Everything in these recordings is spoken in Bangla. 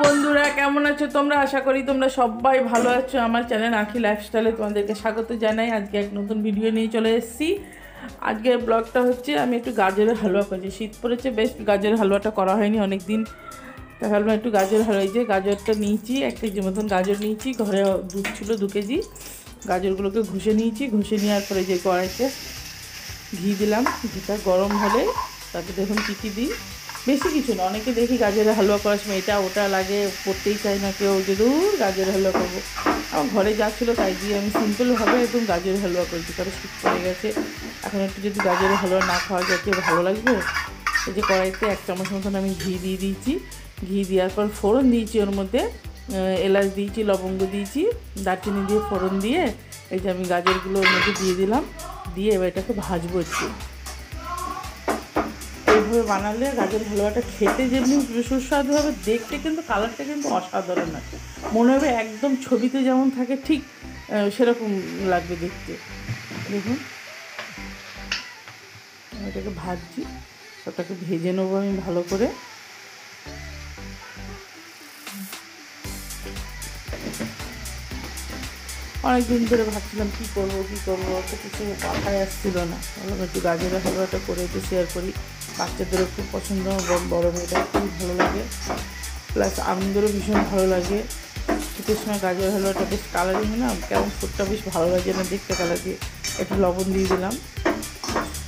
বন্ধুরা কেমন আছো তোমরা? আশা করি তোমরা সবাই ভালো আছো। আমার চ্যানেল আঁখি লাইফস্টাইলে তোমাদেরকে স্বাগত জানাই। আজকে এক নতুন ভিডিও নিয়ে চলে এসেছি। আজকের ব্লগটা হচ্ছে আমি একটু গাজরের হালুয়া করছি। শীত পড়েছে, বেশ গাজরের হালুয়াটা করা হয়নি অনেক দিন, তা ভাবলাম একটু গাজর হালুয়া। যে গাজরটা নিয়েছি, 1 কেজি মতন গাজর নিয়েছি। ঘরে দুধ ছিল 2 কেজি। গাজরগুলোকে ঘষে নিয়েছি। ঘষে নেওয়ার পরে যে কড়াইতে ঘি দিলাম। ঘিটা গরম হলে তারপরে দেখুন কী দিই, বেশি কিছু না। অনেকে দেখি গাজরের হালুয়া করার সময় এটা ওটা লাগে, করতেই চাই না কেউ, যে দূর গাজরের হালুয়া করবো। আমার ঘরে যা ছিল তাই দিয়ে আমি সিম্পলভাবে একদম গাজরের হালুয়া করেছি। কারণ শীত পড়ে গেছে, এখন একটু যদি গাজরের হালুয়া না খাওয়া যায় কেউ ভালো লাগবে। এই যে কড়াইতে 1 চামচ মতন আমি ঘি দিয়ে দিয়েছি। ঘি দেওয়ার পর ফোড়ন দিয়েছি, ওর মধ্যে এলাচ দিয়েছি, লবঙ্গ দিয়েছি, দারচিনি দিয়ে ফোড়ন দিয়ে এই যে আমি গাজরগুলো ওর মধ্যে দিয়ে দিলাম। দিয়ে এবার এটাকে ভাজবো একটু। এইভাবে বানালে গাজর হালুয়াটা খেতে যেমনি সুস্বাদু হবে, দেখতে কিন্তু কালারটা কিন্তু অসাধারণ আছে। মনে হবে একদম ছবিতে যেমন থাকে ঠিক সেরকম লাগবে দেখতে। দেখুন এটাকে ভাজছি, ওটাকে ভেজে নেবো আমি ভালো করে। অনেক দিন ধরে ভাবছিলাম কী করবো তো কিছু মাথায় আসছিল না। ভাবলাম একটু গাজরের হালুয়াটা করে একটু শেয়ার করি। বাচ্চাদেরও খুব পছন্দ, বড় মেয়েটা খুব ভালো লাগে, প্লাস আমাদেরও ভীষণ ভালো লাগে। শীতের সময় গাজর হালুয়াটা বেশ কালারিং না, কেমন ফুটটা বেশ ভালো লাগে না দেখতে, কালার দিয়ে। একটু লবণ দিয়ে দিলাম।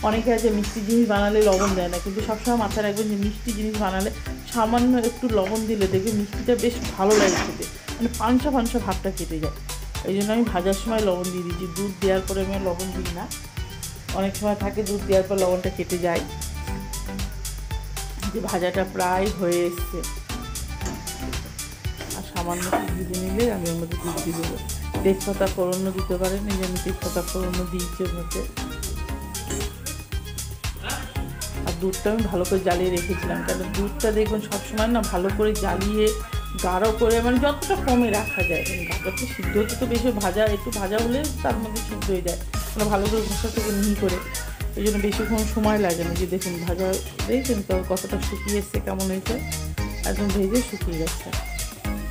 অনেকে আছে মিষ্টি জিনিস বানালে লবণ দেয় না, কিন্তু সবসময় মাথায় রাখবেন যে মিষ্টি জিনিস বানালে সামান্য একটু লবণ দিলে দেখবে মিষ্টিটা বেশ ভালো লাগে খেতে, মানে পাঞ্চা ভাবটা কেটে যায়। এই জন্য আমি ভাজার সময় লবণ দিয়ে দিচ্ছি। দুধ দেওয়ার পরে আমি লবণ দিই না, অনেক সময় থাকে দুধ দেওয়ার পর লবণটা কেটে যায়। যে ভাজাটা প্রায় হয়ে এসছে, আর সামান্য ভেজে নিলে আমি ওর মধ্যে দুধ দিয়ে দেবো। তেজপাতা ফোড়নও দিতে পারেন, এই যে আমি তেজপাতা ফোড়নও দিয়েছি ওর মধ্যে। আর দুধটা আমি ভালো করে জ্বালিয়ে রেখেছিলাম, কারণ দুধটা দেখবেন সবসময় না ভালো করে জ্বালিয়ে গাঢ় করে, মানে যতটা কমে রাখা যায়। গাজরটা সিদ্ধ হতে তো বেশি একটু ভাজা হলে তার মধ্যে সিদ্ধ হয়ে যায়, মানে ভালো করে ঘষা থেকে মিহি করে। এই জন্য বেশিক্ষণ সময় লাগে না। যে দেখুন ভাজা দেখছেন তো কতটা শুকিয়ে এসছে, কেমন হয়েছে, একদম ভেজে শুকিয়ে গেছে,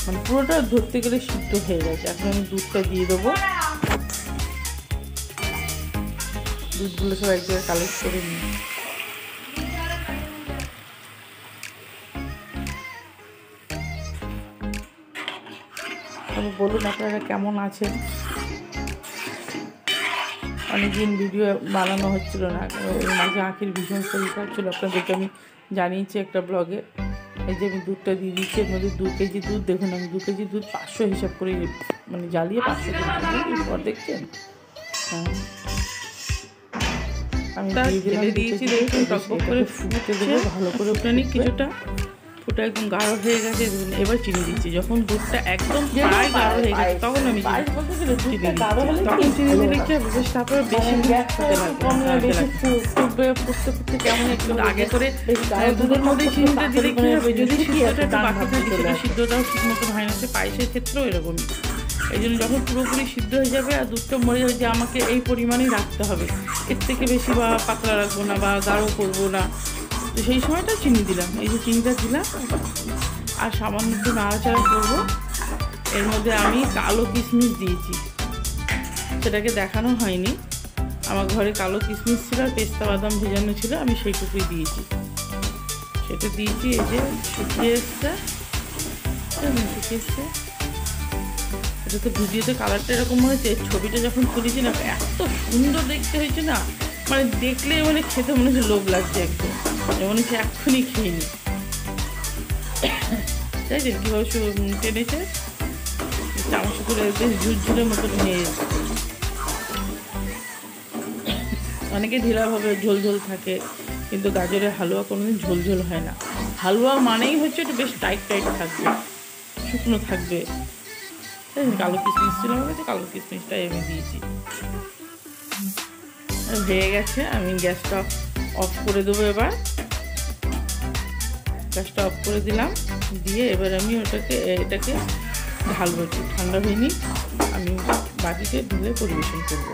মানে পুরোটা ধরতে গেলে সিদ্ধ হয়ে গেছে। এখন আমি দুধটা দিয়ে দেবো। দুধগুলো সব এক জায়গায় কালেক্ট করে নিই। তবে বলুন আপনারা কেমন আছেন। অনেকদিন ভিডিও বানানো হচ্ছিল না, ওই মাঝে আঁখির ভীষণ শরীর খারাপ ছিল, আপনাদেরকে আমি জানিয়েছি একটা ব্লগে। এই যে আমি দুধটা দিয়ে দিচ্ছি, এর মধ্যে 2 কেজি দুধ। দেখুন আমি 2 কেজি দুধ 500 হিসাব করে, মানে জ্বালিয়ে 500 পর দেখছেন। হ্যাঁ আমি দিয়েছি, দেখুন টকবক করে ফুটতে দেবো ভালো করে। ওখানে কিছুটা ফুটা একদম গাঢ় হয়ে গেছে। এবার চিনি দিচ্ছি। যখন দুধটা একদম প্রায় গাঢ় হয়ে গেছে তখন আমি চিনি দিলে কি হবে, বেশ তারপরে বেশি ফুটতে কেমন একটু আগে করে দুধের মধ্যে চিনিটা দিলে কী হবে, যদি সিদ্ধটা একটু বাকি থাকে সেটা সিদ্ধটাও ঠিক মতো হয় না। সে পায়েসের ক্ষেত্রেও এরকমই। এই জন্য যখন পুরোপুরি সিদ্ধ হয়ে যাবে আর দুধটা মরে যাবে, যে আমাকে এই পরিমাণেই রাখতে হবে, এর থেকে বেশি বা পাতলা রাখবো না বা গাঢ় করবো না, তো সেই সময়টা চিনি দিলাম। এই যে চিনিটা দিলাম, আর সামান্য একটু নাড়াচাড়া করবো। এর মধ্যে আমি কালো কিশমিশ দিয়েছি, সেটাকে দেখানো হয়নি। আমার ঘরে কালো কিশমিশ ছিল আর পেস্তা বাদাম ভেজানো ছিল, আমি সেইটুকুই দিয়েছি। সেটা দিয়েছি। এই যে শুকিয়ে এসছে, এটা তো ভিডিওতে কালারটা এরকম হয়েছে, ছবিটা যখন তুলেছি না এত সুন্দর দেখতে হয়েছে না, মানে দেখলে মানে খেতে মনে হচ্ছে লোভ লাগছে একদম, মনে হচ্ছে এক্ষুনি খেয়ে নি। তাই যে কীভাবে টেনেছে, চামচ করে বেশ ঝুরঝুরের মতন হয়ে এসছে। অনেকে ঢিলাভাবে ঝোল থাকে, কিন্তু গাজরের হালুয়া কোনোদিন ঝোল হয় না। হালুয়া মানেই হচ্ছে একটু বেশ টাইট থাকবে, শুকনো থাকবে। কালো কিশমিশ ছিল আমার কাছে, কালো কিশমিশটাই আমি দিয়েছি। হয়ে গেছে, আমি গ্যাসটা অফ করে দেবো। এবার গ্যাসটা অফ করে দিলাম, দিয়ে এবার আমি এটাকে ঢালবো। একটু ঠান্ডা হয়নি, আমি বাটিতে ঢেলে পরিবেশন করবো।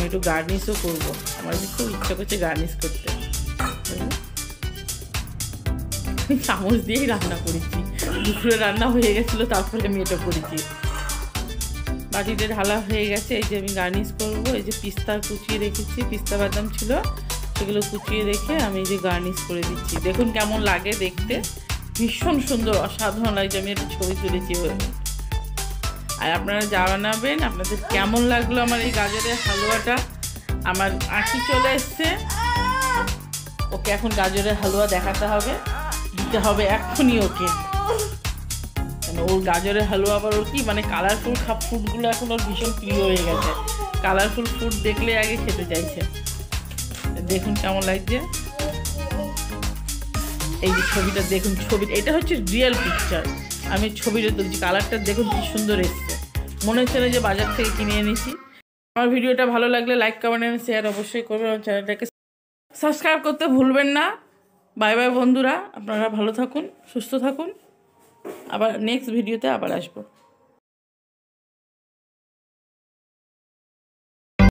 আমি একটু গার্নিশও করবো। আমার খুব ইচ্ছা করছে গার্নিশ করতে। চামচ দিয়েই রান্না করেছি, দুপুরে রান্না হয়ে গেছিলো, তারপরে আমি এটা করেছি। বাটিতে ঢালা হয়ে গেছে। এই যে আমি গার্নিশ করবো, এই যে পিস্তা কুচিয়ে রেখেছি, পিস্তা বাদাম ছিল সেগুলো কুচিয়ে রেখে আমি এই যে গার্নিশ করে দিচ্ছি। দেখুন কেমন লাগে দেখতে, ভীষণ সুন্দর, অসাধারণ লাগছে। আমি একটা ছবি তুলেছি। আর আপনারা যা বানাবেন, আপনাদের কেমন লাগলো আমার এই গাজরের হালুয়াটা। আমার আঁখি চলে এসছে, ওকে এখন গাজরের হালুয়া দেখাতে হবে, দিতে হবে এক্ষুনি ওকে। ওর গাজরের হালুয়া আবার ওর কি মানে কালারফুল ফুডগুলো এখন ওর ভীষণ প্রিয় হয়ে গেছে। কালারফুল ফুড দেখলে আগে খেতে চাইছে। দেখুন কেমন লাগছে এই যে ছবিটা, দেখুন ছবিটা, এটা হচ্ছে রিয়েল পিকচার। আমি ছবিটা তুলছি, কালারটা দেখুন কি সুন্দর এসছে, মনে হচ্ছে না যে বাজার থেকে কিনে এনেছি। আমার ভিডিওটা ভালো লাগলে লাইক কমেন্ট এবং শেয়ার অবশ্যই করবেন। আমার চ্যানেলটাকে সাবস্ক্রাইব করতে ভুলবেন না। বাই বাই বন্ধুরা, আপনারা ভালো থাকুন, সুস্থ থাকুন। আবার নেক্সট ভিডিওতে আবার আসবো।